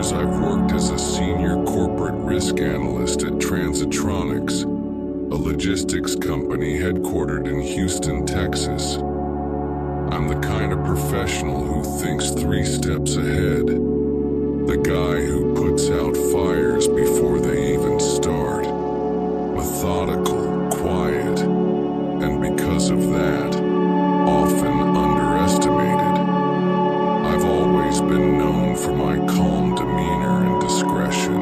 years, I've worked as a senior corporate risk analyst at Transitronics, a logistics company headquartered in Houston, Texas. I'm the kind of professional who thinks 3 steps ahead. The guy who puts out fires before they even start. Methodical, quiet, and because of that, often underestimated. I've always been known for my calm demeanor and discretion.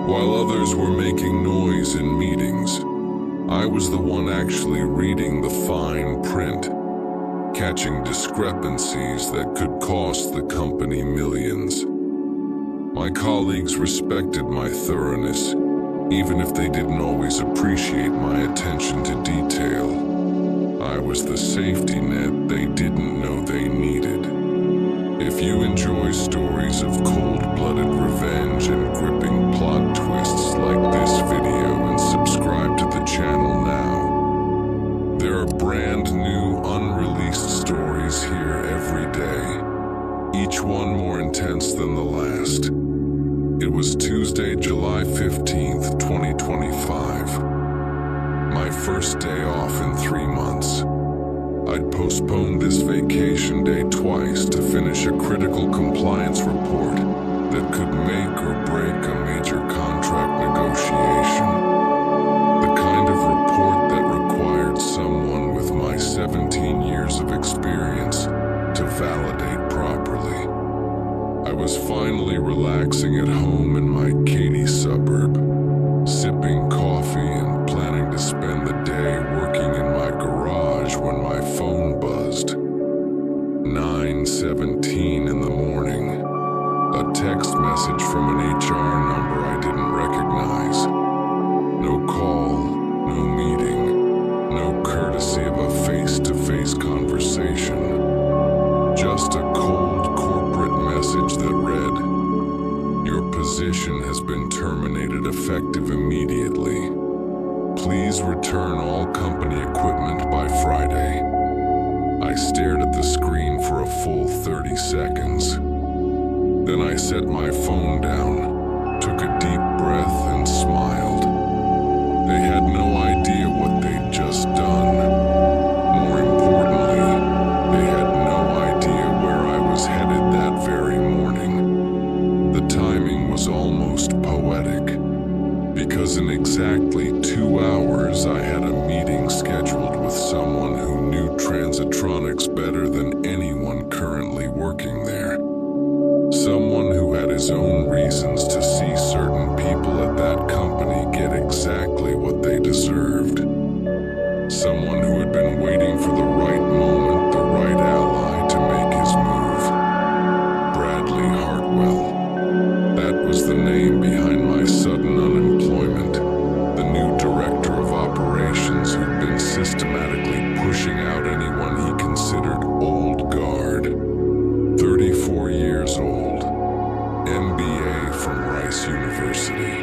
While others were making noise in meetings, I was the one actually reading the fine print, catching discrepancies that could cost the company millions. My colleagues respected my thoroughness, even if they didn't always appreciate my attention to detail. I was the safety net they didn't know they needed. If you enjoy stories of cold-blooded revenge and gripping plot twists like this video, and subscribe to the channel now. There are brand new, unreleased stories here every day, each one more intense than the last. It was Tuesday, July 15th, 2025. My first day off in 3 months. I'd postponed this vacation day twice to finish a critical compliance report that could make or break a major contract negotiation. The kind of report that required someone with my 17 years of experience to validate properly. I was finally relaxing at home in my Katy suburb, sipping coffee and planning to spend the day working in my garage when my phone buzzed. 9:17 in the morning. A text message from an HR number I didn't recognize. No call, no meeting, no courtesy of a face-to-face conversation. Just a cold corporate message that read, "Your position has been terminated effective immediately. Please return all company equipment by Friday." I stared at the screen for a full 30 seconds. Then I set my phone down, took a deep breath, and smiled. They had no idea what they'd just done. More importantly, they had no idea where I was headed that very morning. The timing was almost poetic, because in exactly 2 hours I had a meeting scheduled with someone who knew Transitronics better than anyone currently working there. Someone who had his own reasons to see certain people at that company get exactly what they deserved. Someone who had been waiting for the right moment, the right ally to make his move. Bradley Hartwell. That was the name behind my sudden unemployment. The new director of operations who'd been systematically pushing out anyone he considered old guard. 34 years old, MBA from Rice University,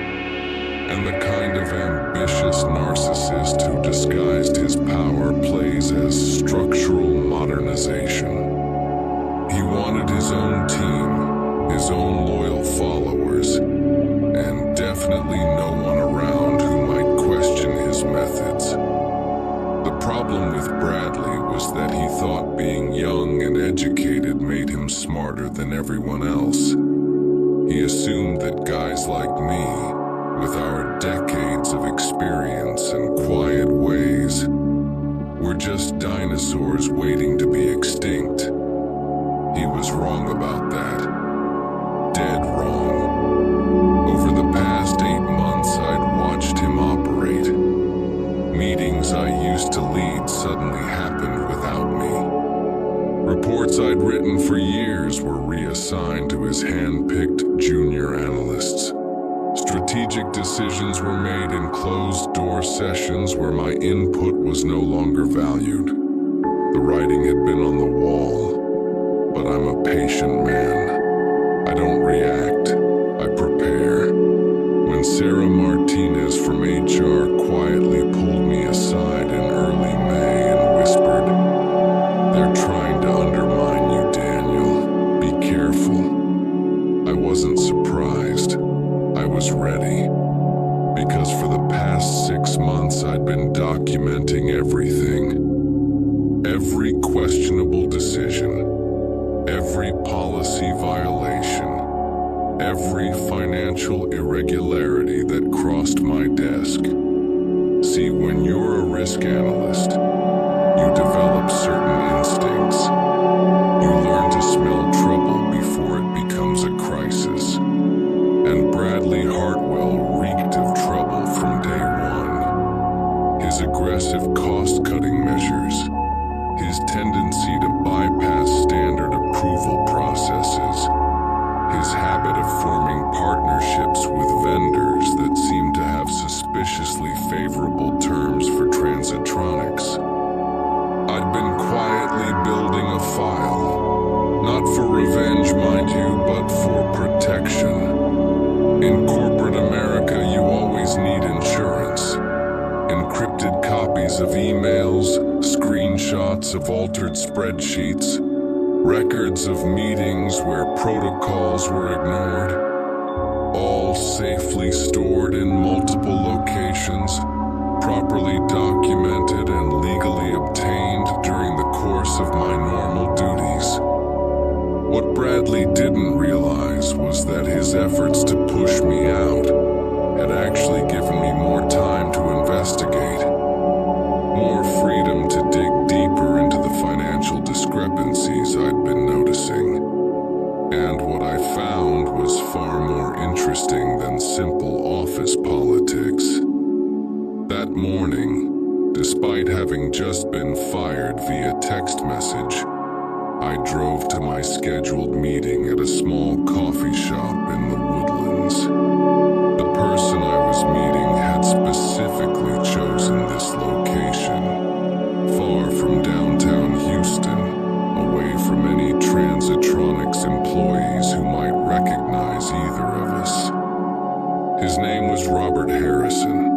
and the kind of ambitious narcissist who disguised his power plays as structural modernization. He wanted his own team, his own loyal followers, and definitely no one around who might question his methods. The problem with Bradley was that he thought being young and educated made him smarter than everyone else. He assumed that guys like me, with our decades of experience and quiet ways, were just dinosaurs waiting to be extinct. He was wrong about that. Dead wrong. Over the past 8 months, I'd watched him operate. Meetings I used to lead suddenly happened without me. Reports I'd written for years were reassigned to his hand-picked junior analysts. Strategic decisions were made in closed-door sessions where my input was no longer valued. The writing had been on the wall, but I'm a patient man. I don't react, I prepare. When Sarah Martinez from HR quietly pulled me aside in early May and whispered, "They're trying to undermine you, Daniel. Be careful." I wasn't wasn't surprised. I was ready. Because for the past 6 months I'd been documenting everything. Every questionable decision, every policy violation, every financial irregularity that crossed my desk. See, when you're a risk analyst, you develop certain instincts. You learn to smell trouble before it becomes a crisis. And Bradley Hartwell reeked of trouble from day one. His aggressive cost-cutting measures, his tendency to bypass standard approval processes, his habit of forming partnerships with vendors that seem to have suspiciously favorable terms for transitronics. I'd been quietly building a file, not for revenge, mind you, but for protection. In corporate America, you always need insurance. Encrypted copies of emails, screenshots of altered spreadsheets, records of meetings where protocols were ignored, all safely stored in multiple locations, properly documented and legally obtained during the course of my normal duties. What Bradley didn't realize was that his efforts to push me out had actually given me more time to investigate, more freedom to dig deeper into the financial discrepancies I'd been noticing. And what I found was far more interesting than simple office politics. That morning, despite having just been fired via text message, I drove to my scheduled meeting at a small coffee shop in the Woodlands. The person I was meeting had specifically chosen this location, far from downtown Houston, away from any Transitronics employees who might recognize either of us. His name was Robert Harrison,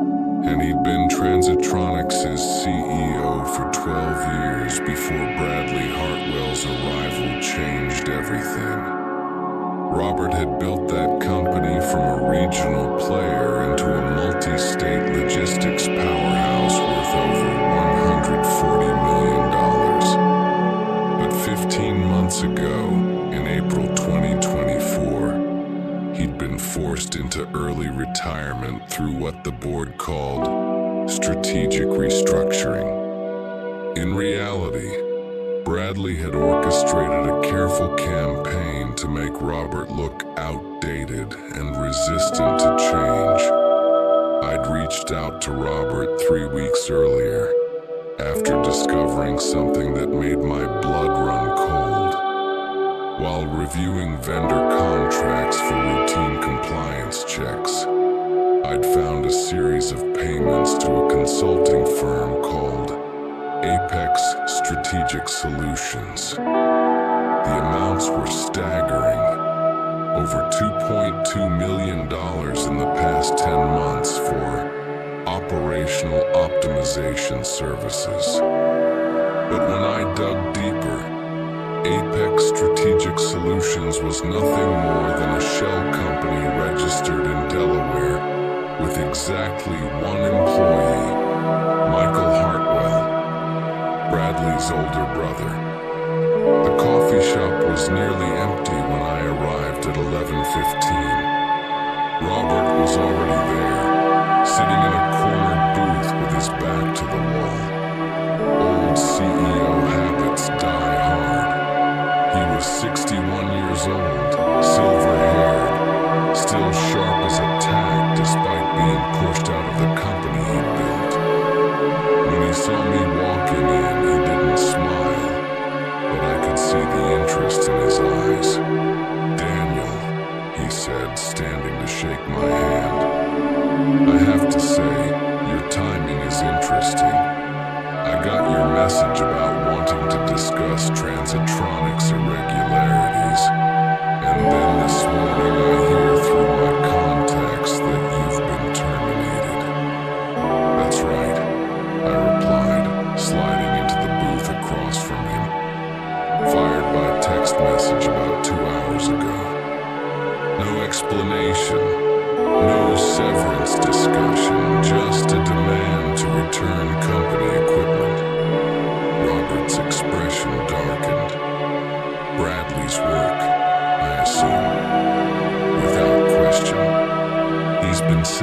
and he'd been Transitronics' CEO for 12 years before Bradley Hartwell's arrival changed everything. Robert had built that company from a regional player into a multi-state logistics powerhouse worth over $140 million. But 15 months ago, in April 2024, he'd been forced into early retirement through what the board called strategic restructuring. In reality, Bradley had orchestrated a careful campaign to make Robert look outdated and resistant to change. I'd reached out to Robert 3 weeks earlier, after discovering something that made my blood run cold. While reviewing vendor contracts for routine compliance checks, I'd found a series of payments to a consulting firm called Apex Strategic Solutions. The amounts were staggering, over $2.2 million in the past 10 months for operational optimization services. But when I dug deeper, Apex Strategic Solutions was nothing more than a shell company registered in Delaware with exactly one employee, Michael Hartwell, Bradley's older brother. The coffee shop was nearly empty when I arrived at 11:15. Robert was already there, sitting in a cornered booth with his back to the wall. Old CEO habits die hard. He was 61 years old, silver-haired, still sharp as a tack despite being pushed out of the company he built. When he saw me walking in, he didn't smile, but I could see the interest in his eyes. "Daniel," he said, standing to shake my hand. "I have to say, your timing is interesting. I got your message about wanting to discuss Transitronics irregularities.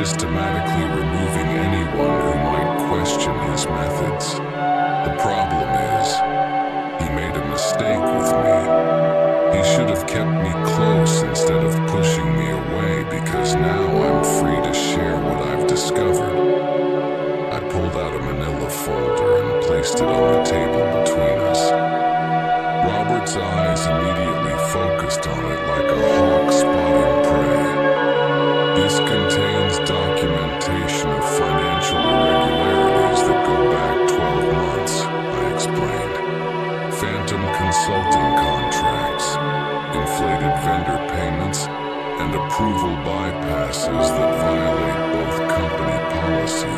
systematically removing anyone who might question his methods. The problem is, he made a mistake with me. He should have kept me close instead of pushing me away, because now I'm free to share what I've discovered. I pulled out a manila folder and placed it on the table between us. Robert's eyes immediately focused on it like a hawk spotting prey. This contains documentation of financial irregularities that go back 12 months, I explained. Phantom consulting contracts, inflated vendor payments, and approval bypasses that violate both company policy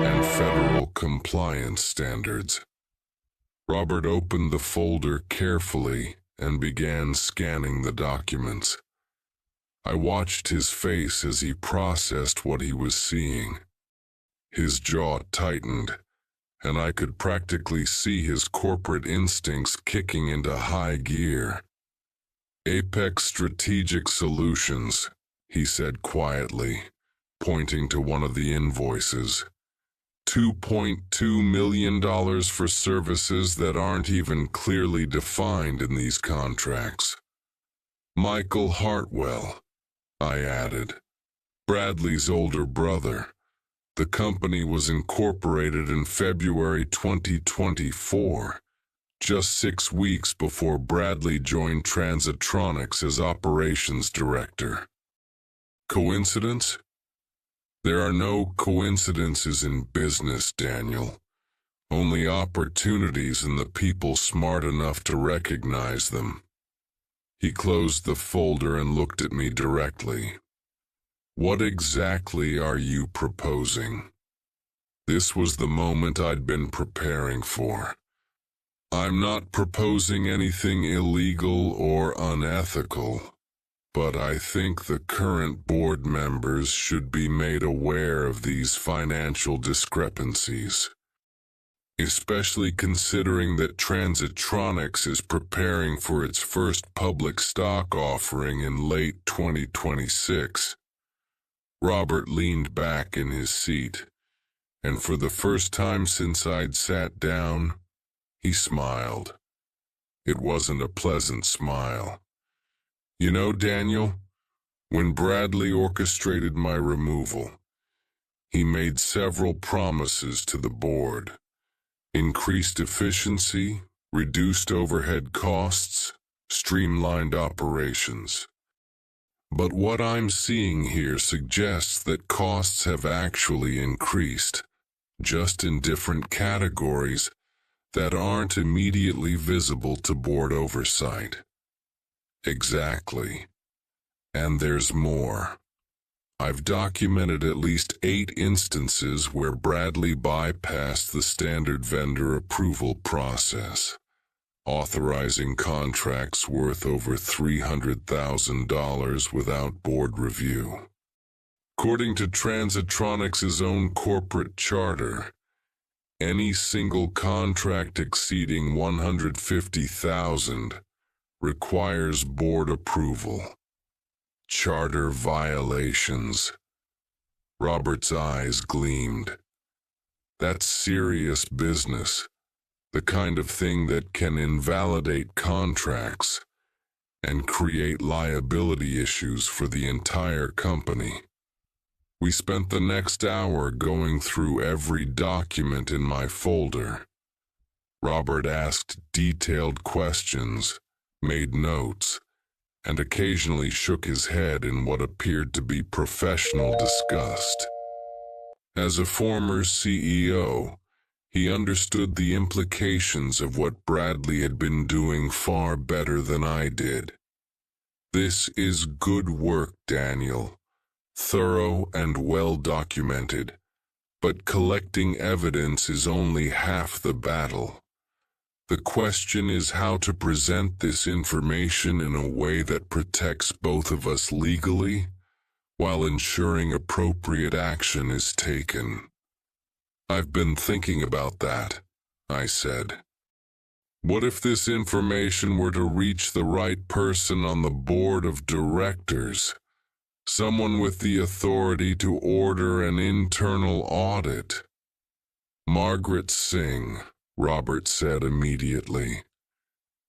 and federal compliance standards. Robert opened the folder carefully and began scanning the documents. I watched his face as he processed what he was seeing. His jaw tightened, and I could practically see his corporate instincts kicking into high gear. "Apex Strategic Solutions," he said quietly, pointing to one of the invoices. $2.2 million for services that aren't even clearly defined in these contracts. "Michael Hartwell," I added. "Bradley's older brother. The company was incorporated in February 2024, just 6 weeks before Bradley joined Transitronics as operations director. Coincidence? There are no coincidences in business, Daniel. Only opportunities and the people smart enough to recognize them." He closed the folder and looked at me directly. "What exactly are you proposing?" This was the moment I'd been preparing for. "I'm not proposing anything illegal or unethical, but I think the current board members should be made aware of these financial discrepancies, especially considering that Transitronics is preparing for its first public stock offering in late 2026. Robert leaned back in his seat, and for the first time since I'd sat down, he smiled. It wasn't a pleasant smile. "You know, Daniel, when Bradley orchestrated my removal, he made several promises to the board. Increased efficiency, reduced overhead costs, streamlined operations. But what I'm seeing here suggests that costs have actually increased, just in different categories that aren't immediately visible to board oversight." "Exactly. And there's more. I've documented at least 8 instances where Bradley bypassed the standard vendor approval process, authorizing contracts worth over $300,000 without board review. According to Transitronics' own corporate charter, any single contract exceeding $150,000 requires board approval. Charter violations." Robert's eyes gleamed. "That's serious business, the kind of thing that can invalidate contracts and create liability issues for the entire company." We spent the next hour going through every document in my folder. Robert asked detailed questions, made notes, and occasionally shook his head in what appeared to be professional disgust. As a former CEO, he understood the implications of what Bradley had been doing far better than I did. "This is good work, Daniel. Thorough and well documented. But collecting evidence is only half the battle. The question is how to present this information in a way that protects both of us legally, while ensuring appropriate action is taken." "I've been thinking about that," I said. "What if this information were to reach the right person on the board of directors? Someone with the authority to order an internal audit. Margaret Singh, Robert said immediately.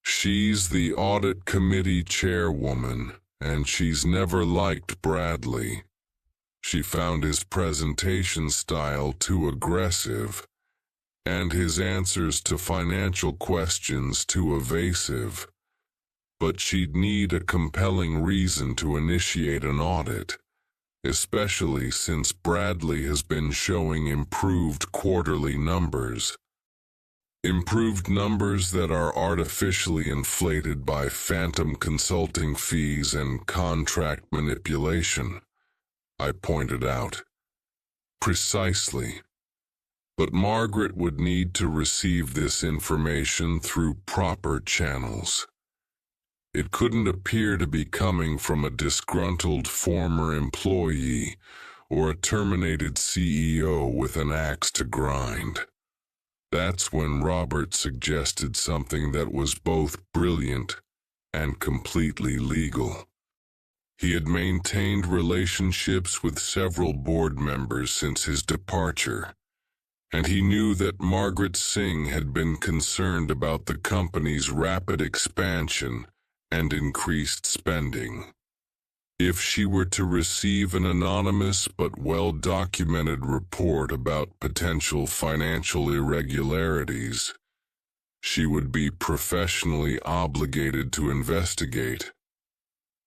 She's the audit committee chairwoman, and she's never liked Bradley. She found his presentation style too aggressive, and his answers to financial questions too evasive. But she'd need a compelling reason to initiate an audit, especially since Bradley has been showing improved quarterly numbers. Improved numbers that are artificially inflated by phantom consulting fees and contract manipulation, I pointed out. Precisely. But Margaret would need to receive this information through proper channels. It couldn't appear to be coming from a disgruntled former employee or a terminated CEO with an axe to grind. That's when Robert suggested something that was both brilliant and completely legal. He had maintained relationships with several board members since his departure, and he knew that Margaret Singh had been concerned about the company's rapid expansion and increased spending. If she were to receive an anonymous but well-documented report about potential financial irregularities, she would be professionally obligated to investigate.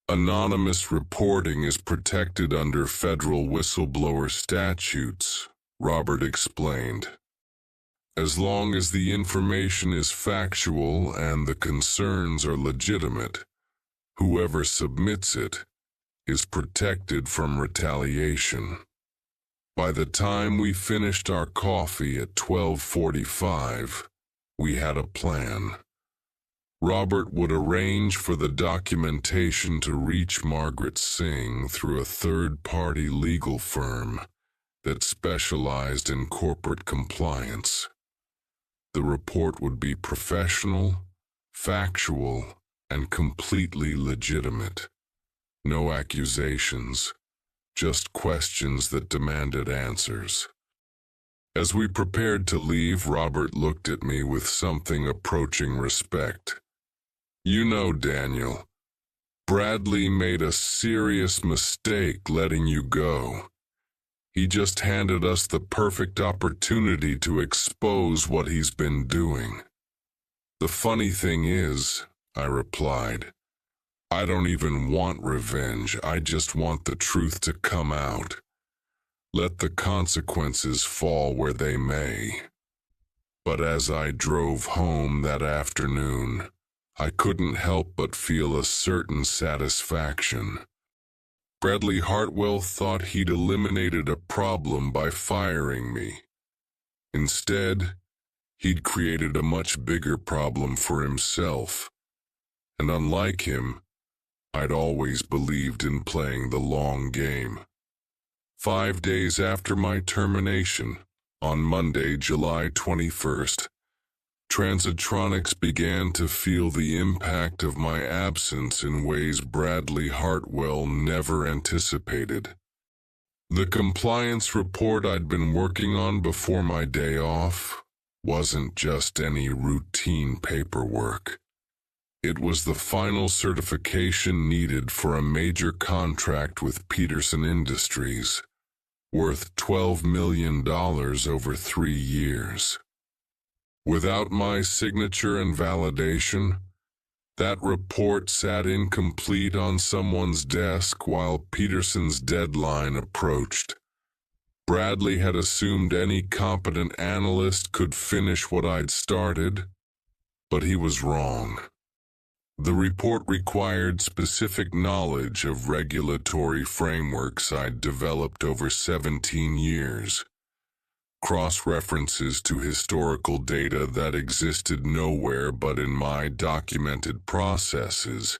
Anonymous reporting is protected under federal whistleblower statutes, Robert explained. As long as the information is factual and the concerns are legitimate, whoever submits it is protected from retaliation. By the time we finished our coffee at 12:45, we had a plan. Robert would arrange for the documentation to reach Margaret Singh through a third-party legal firm that specialized in corporate compliance. The report would be professional, factual, and completely legitimate. No accusations, just questions that demanded answers. As we prepared to leave, Robert looked at me with something approaching respect. You know, Daniel, Bradley made a serious mistake letting you go. He just handed us the perfect opportunity to expose what he's been doing. The funny thing is, I replied, I don't even want revenge, I just want the truth to come out. Let the consequences fall where they may. But as I drove home that afternoon, I couldn't help but feel a certain satisfaction. Bradley Hartwell thought he'd eliminated a problem by firing me. Instead, he'd created a much bigger problem for himself. And unlike him, I'd always believed in playing the long game. 5 days after my termination, on Monday, July 21st, Transitronics began to feel the impact of my absence in ways Bradley Hartwell never anticipated. The compliance report I'd been working on before my day off wasn't just any routine paperwork. It was the final certification needed for a major contract with Peterson Industries, worth $12 million over 3 years. Without my signature and validation, that report sat incomplete on someone's desk while Peterson's deadline approached. Bradley had assumed any competent analyst could finish what I'd started, but he was wrong. The report required specific knowledge of regulatory frameworks I'd developed over 17 years, cross-references to historical data that existed nowhere but in my documented processes,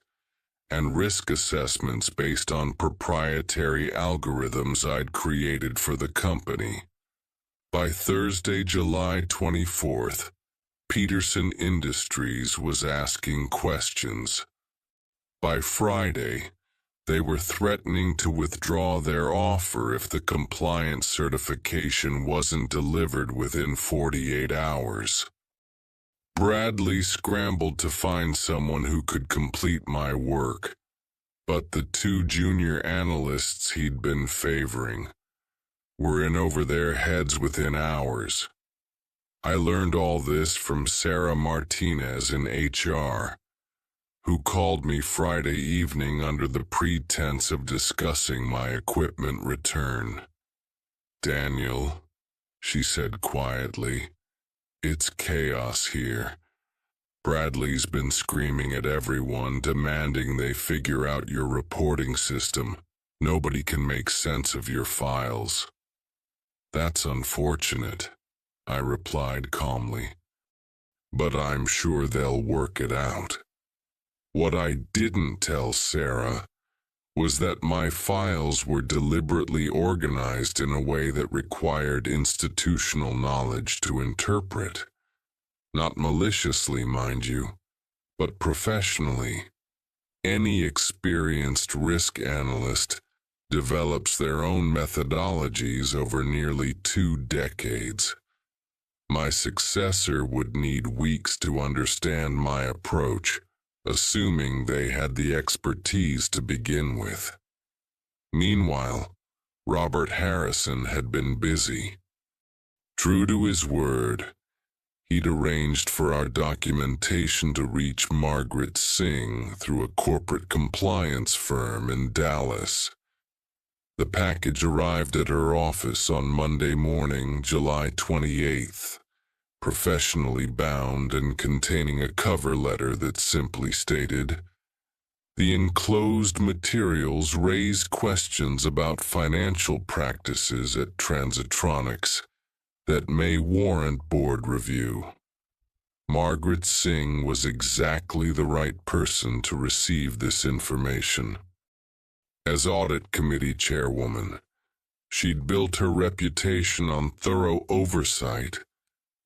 and risk assessments based on proprietary algorithms I'd created for the company. By Thursday, July 24th, Peterson Industries was asking questions. By Friday, They were threatening to withdraw their offer if the compliance certification wasn't delivered within 48 hours. Bradley scrambled to find someone who could complete my work, but the two junior analysts he'd been favoring were in over their heads within hours. I learned all this from Sarah Martinez in HR, who called me Friday evening under the pretense of discussing my equipment return. "Daniel," she said quietly, "it's chaos here. Bradley's been screaming at everyone, demanding they figure out your reporting system. Nobody can make sense of your files." "That's unfortunate," I replied calmly, "but I'm sure they'll work it out." What I didn't tell Sarah was that my files were deliberately organized in a way that required institutional knowledge to interpret. Not maliciously, mind you, but professionally. Any experienced risk analyst develops their own methodologies over nearly 2 decades. My successor would need weeks to understand my approach, assuming they had the expertise to begin with. Meanwhile, Robert Harrison had been busy. True to his word, he'd arranged for our documentation to reach Margaret Singh through a corporate compliance firm in Dallas. The package arrived at her office on Monday morning, July 28th. Professionally bound and containing a cover letter that simply stated, "The enclosed materials raise questions about financial practices at Transitronics that may warrant board review." Margaret Singh was exactly the right person to receive this information. As audit committee chairwoman, she'd built her reputation on thorough oversight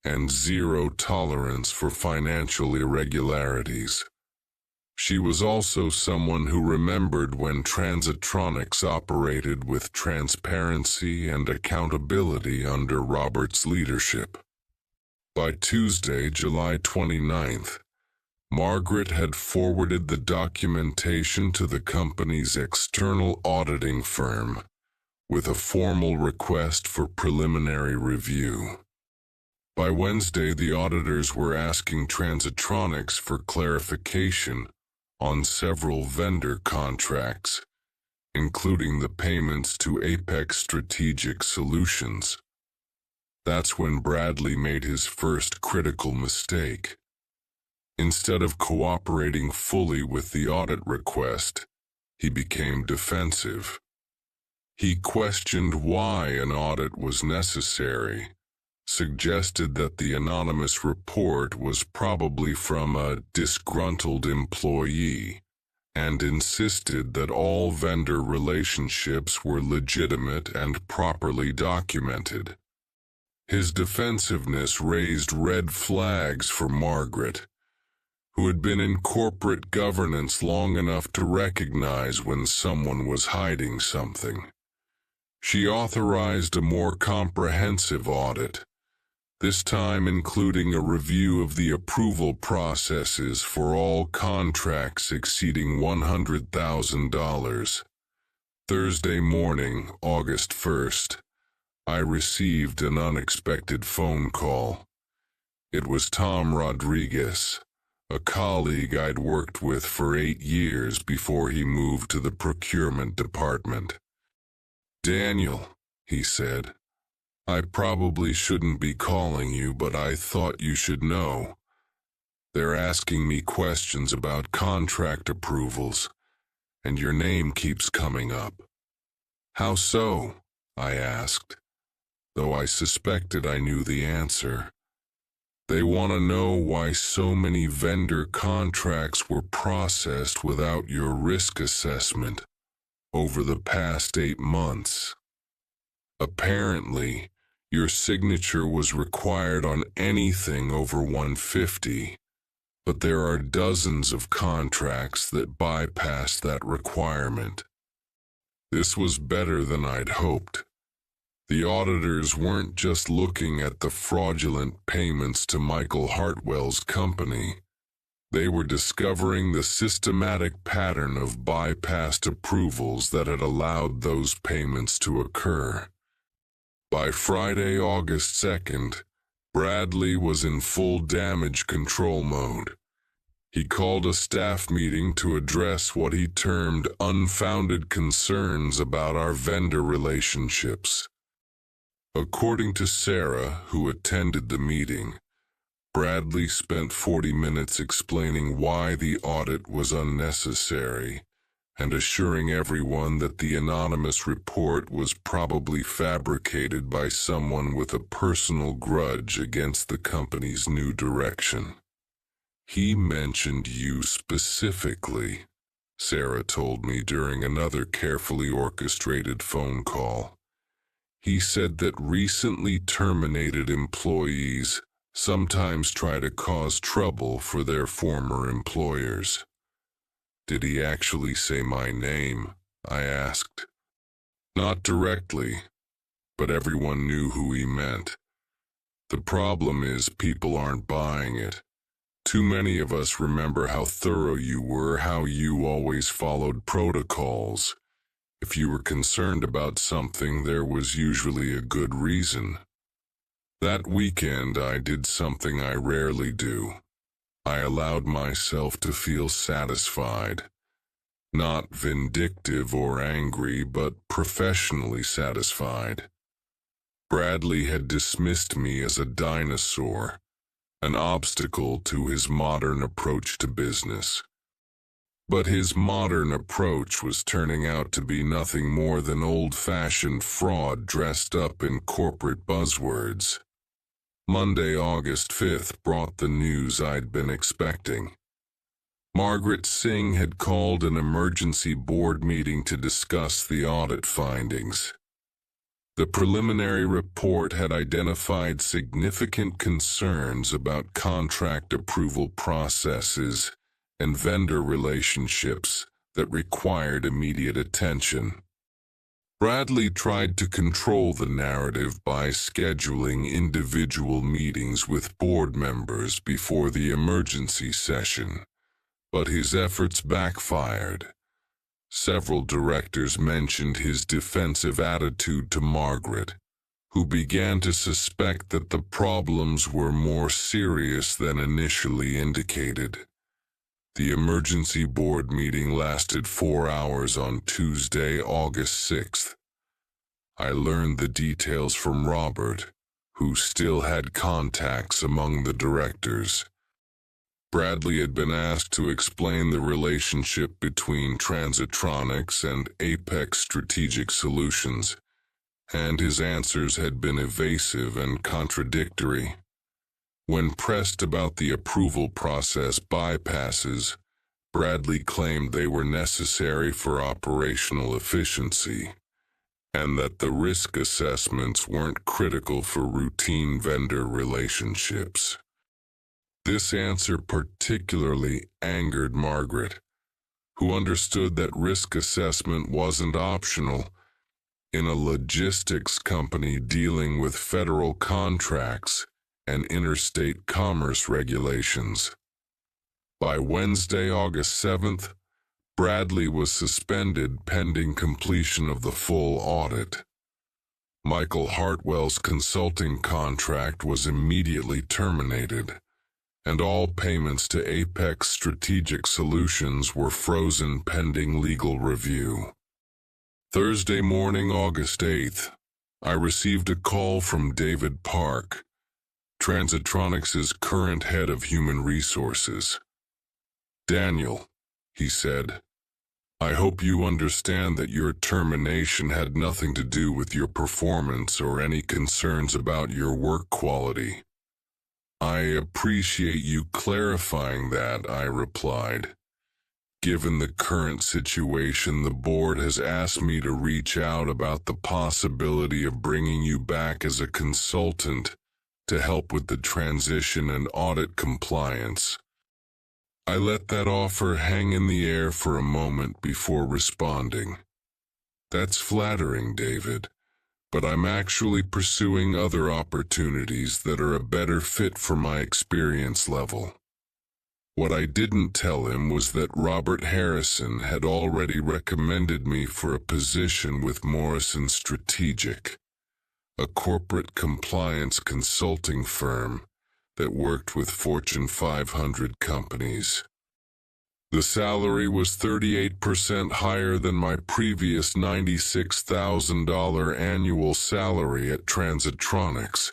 and zero tolerance for financial irregularities. She was also someone who remembered when Transitronics operated with transparency and accountability under Robert's leadership. By Tuesday, July 29th, Margaret had forwarded the documentation to the company's external auditing firm with a formal request for preliminary review. By Wednesday, the auditors were asking Transitronics for clarification on several vendor contracts, including the payments to Apex Strategic Solutions. That's when Bradley made his first critical mistake. Instead of cooperating fully with the audit request, he became defensive. He questioned why an audit was necessary, suggested that the anonymous report was probably from a disgruntled employee, and insisted that all vendor relationships were legitimate and properly documented. His defensiveness raised red flags for Margaret, who had been in corporate governance long enough to recognize when someone was hiding something. She authorized a more comprehensive audit, this time including a review of the approval processes for all contracts exceeding $100,000. Thursday morning, August 1st, I received an unexpected phone call. It was Tom Rodriguez, a colleague I'd worked with for 8 years before he moved to the procurement department. "Daniel," he said, "I probably shouldn't be calling you, but I thought you should know. They're asking me questions about contract approvals, and your name keeps coming up." "How so?" I asked, though I suspected I knew the answer. "They want to know why so many vendor contracts were processed without your risk assessment over the past 8 months. Apparently, your signature was required on anything over 150, but there are dozens of contracts that bypass that requirement. This was better than I'd hoped. The auditors weren't just looking at the fraudulent payments to Michael Hartwell's company. They were discovering the systematic pattern of bypassed approvals that had allowed those payments to occur. By Friday, August 2nd, Bradley was in full damage control mode. He called a staff meeting to address what he termed unfounded concerns about our vendor relationships. According to Sarah, who attended the meeting, Bradley spent 40 minutes explaining why the audit was unnecessary and assuring everyone that the anonymous report was probably fabricated by someone with a personal grudge against the company's new direction. He mentioned you specifically, Sarah told me during another carefully orchestrated phone call. He said that recently terminated employees sometimes try to cause trouble for their former employers. Did he actually say my name? I asked. Not directly, but everyone knew who he meant. The problem is people aren't buying it. Too many of us remember how thorough you were, how you always followed protocols. If you were concerned about something, there was usually a good reason. That weekend, I did something I rarely do. I allowed myself to feel satisfied. Not vindictive or angry, but professionally satisfied. Bradley had dismissed me as a dinosaur, an obstacle to his modern approach to business. But his modern approach was turning out to be nothing more than old-fashioned fraud dressed up in corporate buzzwords. Monday, August 5th brought the news I'd been expecting. Margaret Singh had called an emergency board meeting to discuss the audit findings. The preliminary report had identified significant concerns about contract approval processes and vendor relationships that required immediate attention. Bradley tried to control the narrative by scheduling individual meetings with board members before the emergency session, but his efforts backfired. Several directors mentioned his defensive attitude to Margaret, who began to suspect that the problems were more serious than initially indicated. The emergency board meeting lasted 4 hours on Tuesday, August 6th. I learned the details from Robert, who still had contacts among the directors. Bradley had been asked to explain the relationship between Transitronics and Apex Strategic Solutions, and his answers had been evasive and contradictory. When pressed about the approval process bypasses, Bradley claimed they were necessary for operational efficiency, and that the risk assessments weren't critical for routine vendor relationships. This answer particularly angered Margaret, who understood that risk assessment wasn't optional in a logistics company dealing with federal contracts and interstate commerce regulations. By Wednesday, August 7th, Bradley was suspended pending completion of the full audit. Michael Hartwell's consulting contract was immediately terminated, and all payments to Apex Strategic Solutions were frozen pending legal review. Thursday morning, August 8th, I received a call from David Park, Transitronics' current head of human resources. "Daniel," he said, "I hope you understand that your termination had nothing to do with your performance or any concerns about your work quality." "I appreciate you clarifying that," I replied. "Given the current situation, the board has asked me to reach out about the possibility of bringing you back as a consultant to help with the transition and audit compliance." I let that offer hang in the air for a moment before responding. That's flattering, David, but I'm actually pursuing other opportunities that are a better fit for my experience level. What I didn't tell him was that Robert Harrison had already recommended me for a position with Morrison Strategic, a corporate compliance consulting firm that worked with Fortune 500 companies. The salary was 38% higher than my previous $96,000 annual salary at Transitronics,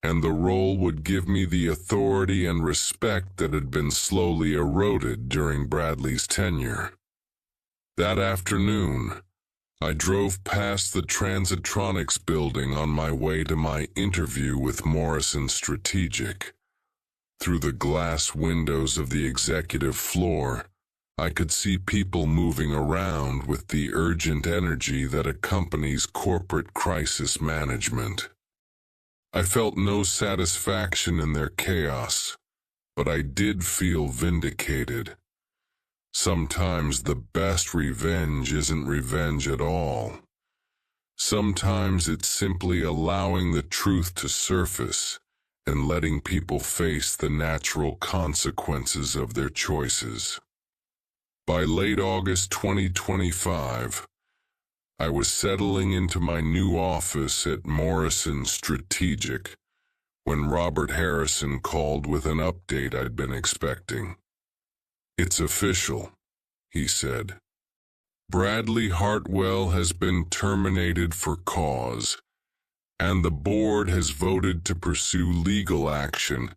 and the role would give me the authority and respect that had been slowly eroded during Bradley's tenure. That afternoon, I drove past the Transitronics building on my way to my interview with Morrison Strategic. Through the glass windows of the executive floor, I could see people moving around with the urgent energy that accompanies corporate crisis management. I felt no satisfaction in their chaos, but I did feel vindicated. Sometimes the best revenge isn't revenge at all. Sometimes it's simply allowing the truth to surface and letting people face the natural consequences of their choices. By late August 2025, I was settling into my new office at Morrison Strategic when Robert Harrison called with an update I'd been expecting. "It's official," he said. "Bradley Hartwell has been terminated for cause, and the board has voted to pursue legal action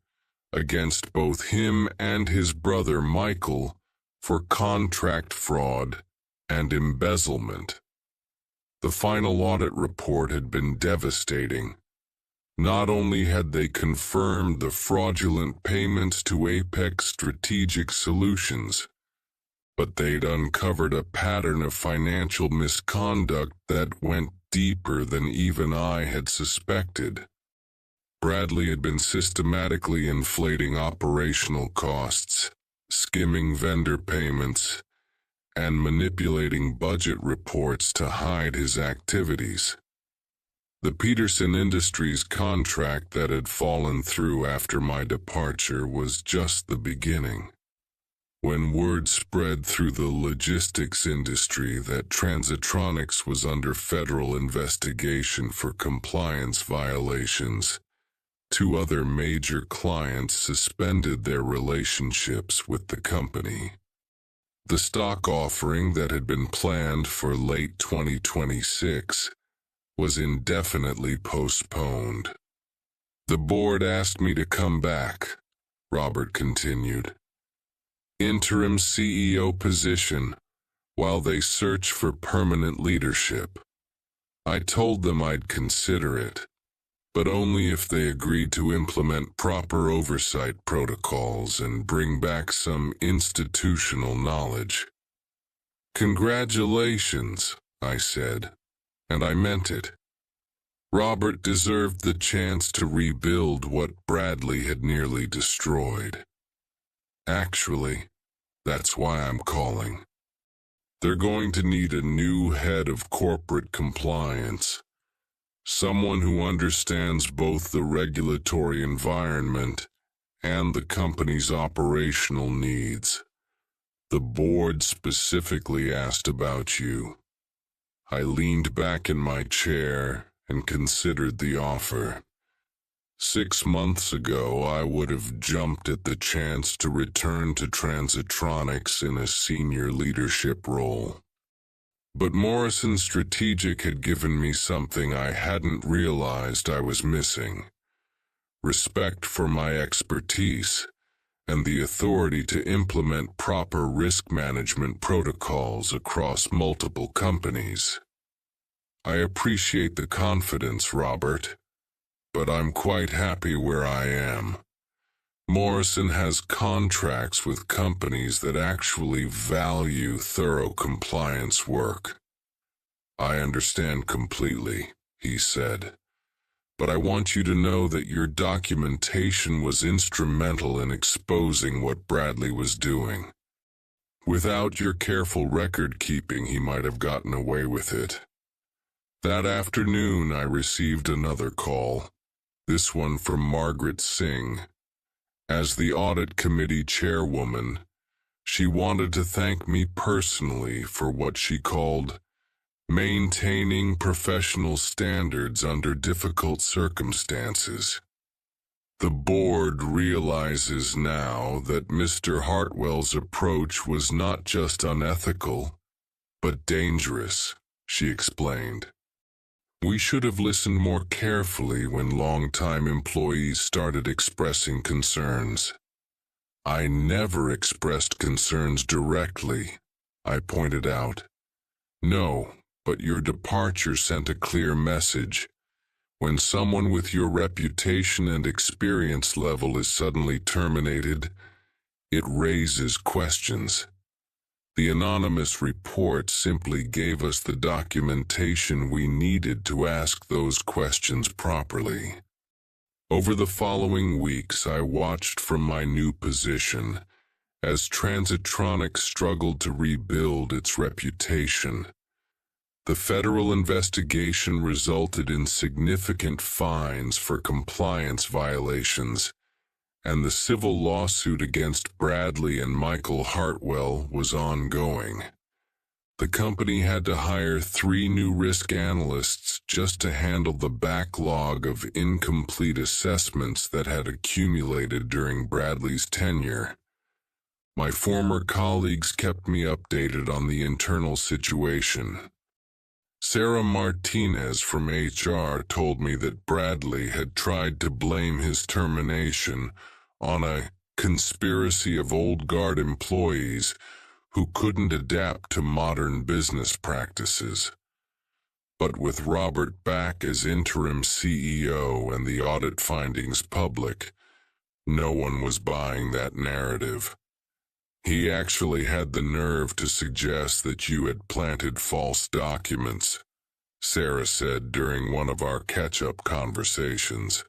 against both him and his brother Michael for contract fraud and embezzlement." The final audit report had been devastating. Not only had they confirmed the fraudulent payments to Apex Strategic Solutions, but they'd uncovered a pattern of financial misconduct that went deeper than even I had suspected. Bradley had been systematically inflating operational costs, skimming vendor payments, and manipulating budget reports to hide his activities. The Peterson Industries contract that had fallen through after my departure was just the beginning. When word spread through the logistics industry that Transitronics was under federal investigation for compliance violations, 2 other major clients suspended their relationships with the company. The stock offering that had been planned for late 2026 was indefinitely postponed. "The board asked me to come back," Robert continued. "Interim CEO position while they search for permanent leadership. I told them I'd consider it, but only if they agreed to implement proper oversight protocols and bring back some institutional knowledge." "Congratulations," I said, and I meant it. Robert deserved the chance to rebuild what Bradley had nearly destroyed. Actually, that's why I'm calling. They're going to need a new head of corporate compliance. Someone who understands both the regulatory environment and the company's operational needs. The board specifically asked about you. I leaned back in my chair and considered the offer. 6 months ago, I would have jumped at the chance to return to Transitronics in a senior leadership role. But Morrison Strategic had given me something I hadn't realized I was missing: respect for my expertise and the authority to implement proper risk management protocols across multiple companies. I appreciate the confidence, Robert, but I'm quite happy where I am. Morrison has contracts with companies that actually value thorough compliance work. "I understand completely," he said, "but I want you to know that your documentation was instrumental in exposing what Bradley was doing." Without your careful record keeping, he might have gotten away with it. That afternoon, I received another call, this one from Margaret Singh. As the audit committee chairwoman, she wanted to thank me personally for what she called maintaining professional standards under difficult circumstances. The board realizes now that Mr. Hartwell's approach was not just unethical, but dangerous, she explained. We should have listened more carefully when long-time employees started expressing concerns. I never expressed concerns directly, I pointed out. No, but your departure sent a clear message. When someone with your reputation and experience level is suddenly terminated, it raises questions. The anonymous report simply gave us the documentation we needed to ask those questions properly. Over the following weeks, I watched from my new position as Transitronic struggled to rebuild its reputation. The federal investigation resulted in significant fines for compliance violations, and the civil lawsuit against Bradley and Michael Hartwell was ongoing. The company had to hire 3 new risk analysts just to handle the backlog of incomplete assessments that had accumulated during Bradley's tenure. My former colleagues kept me updated on the internal situation. Sarah Martinez from HR told me that Bradley had tried to blame his termination on a conspiracy of old guard employees who couldn't adapt to modern business practices. But with Robert back as interim CEO and the audit findings public, no one was buying that narrative. He actually had the nerve to suggest that you had planted false documents, Sarah said during one of our catch-up conversations.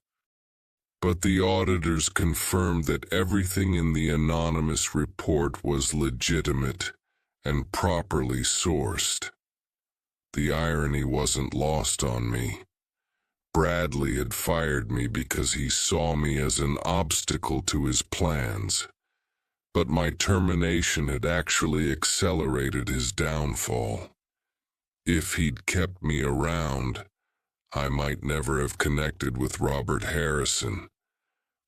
But the auditors confirmed that everything in the anonymous report was legitimate and properly sourced. The irony wasn't lost on me. Bradley had fired me because he saw me as an obstacle to his plans. But my termination had actually accelerated his downfall. If he'd kept me around, I might never have connected with Robert Harrison.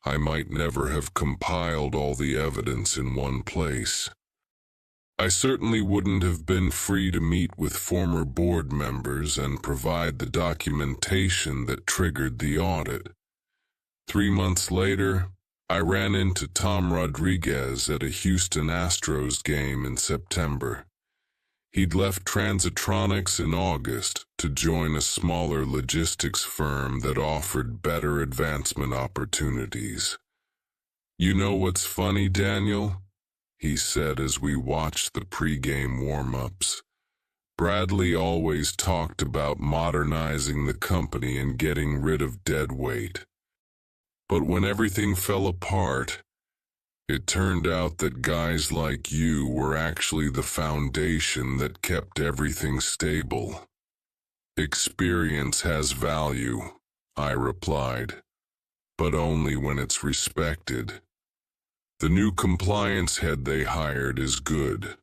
I might never have compiled all the evidence in one place. I certainly wouldn't have been free to meet with former board members and provide the documentation that triggered the audit. 3 months later, I ran into Tom Rodriguez at a Houston Astros game in September. He'd left Transitronics in August to join a smaller logistics firm that offered better advancement opportunities. "You know what's funny, Daniel?" he said as we watched the pregame warm-ups. "Bradley always talked about modernizing the company and getting rid of dead weight. But when everything fell apart, it turned out that guys like you were actually the foundation that kept everything stable." "Experience has value," I replied, "but only when it's respected. The new compliance head they hired is good,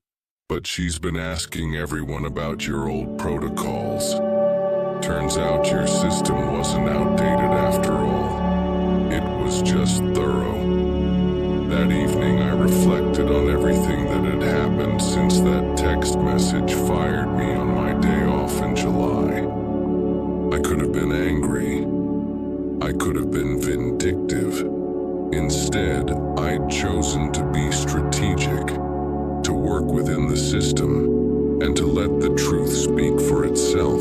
but she's been asking everyone about your old protocols. Turns out your system wasn't outdated after all. It was just thorough." That evening I reflected on everything that had happened since that text message fired me on my day off in July. I could have been angry. I could have been vindictive. Instead, I'd chosen to be strategic, to work within the system, and to let the truth speak for itself.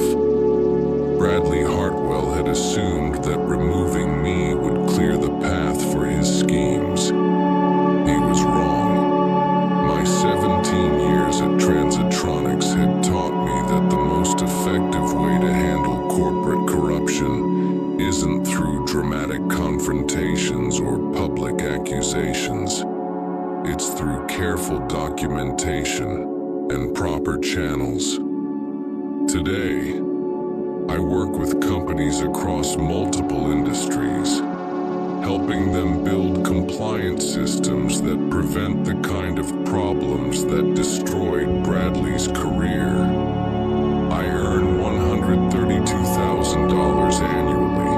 Bradley Hartwell had assumed that removing me would clear the path for his schemes. He was wrong. My 17 years at Transitronics had taught me that the most effective way to handle corporate corruption isn't through dramatic confrontations or public accusations. It's through careful documentation Today, I work with companies across multiple industries, helping them build compliance systems that prevent the kind of problems that destroyed Bradley's career. I earn $132,000 annually,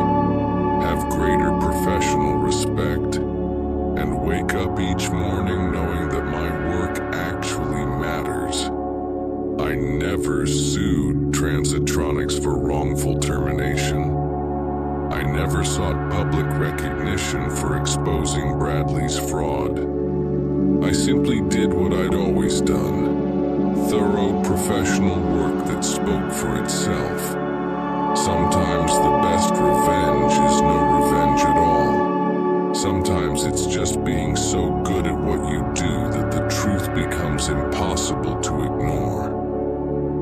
have greater professional respect, and wake up each morning knowing that my work actually matters. I never sued Transitronics for wrongful termination. I never sought public recognition for exposing Bradley's fraud. I simply did what I'd always done: thorough professional work that spoke for itself. Sometimes the best revenge is no revenge at all. Sometimes it's just being so good at what you do that the truth becomes impossible to ignore.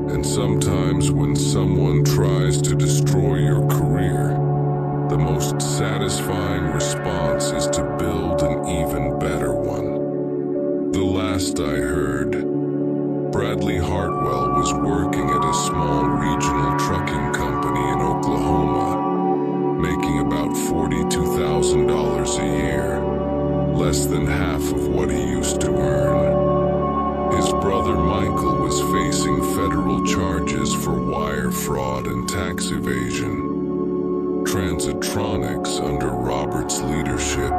And sometimes when someone tries to destroy your career, the most satisfying response is to build an even better one. The last I heard, Bradley Hartwell was working at a small regional trucking company in Oklahoma, making about $42,000 a year, less than half of what he used to earn. His brother Michael was facing federal charges for wire fraud and tax evasion. Transitronics, under Robert's leadership,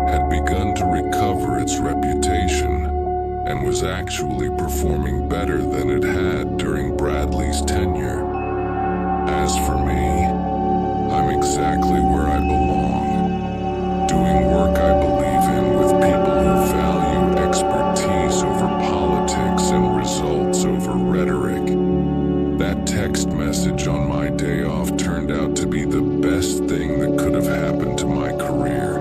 had begun to recover its reputation and was actually performing better than it had during Bradley's tenure. As for me, I'm exactly where I belong, doing work I believe in with people who value expertise over politics and results over rhetoric. That text message on my day off turned out to be the best thing that could have happened to my career.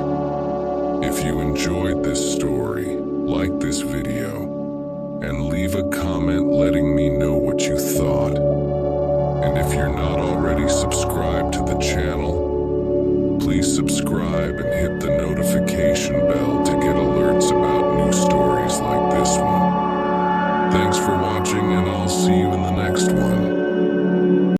If you enjoyed this story, like this video, and leave a comment letting me know what you thought. And if you're not already subscribed to the channel, please subscribe and hit the notification bell to get alerts about new stories like this one. Thanks for watching, and I'll see you in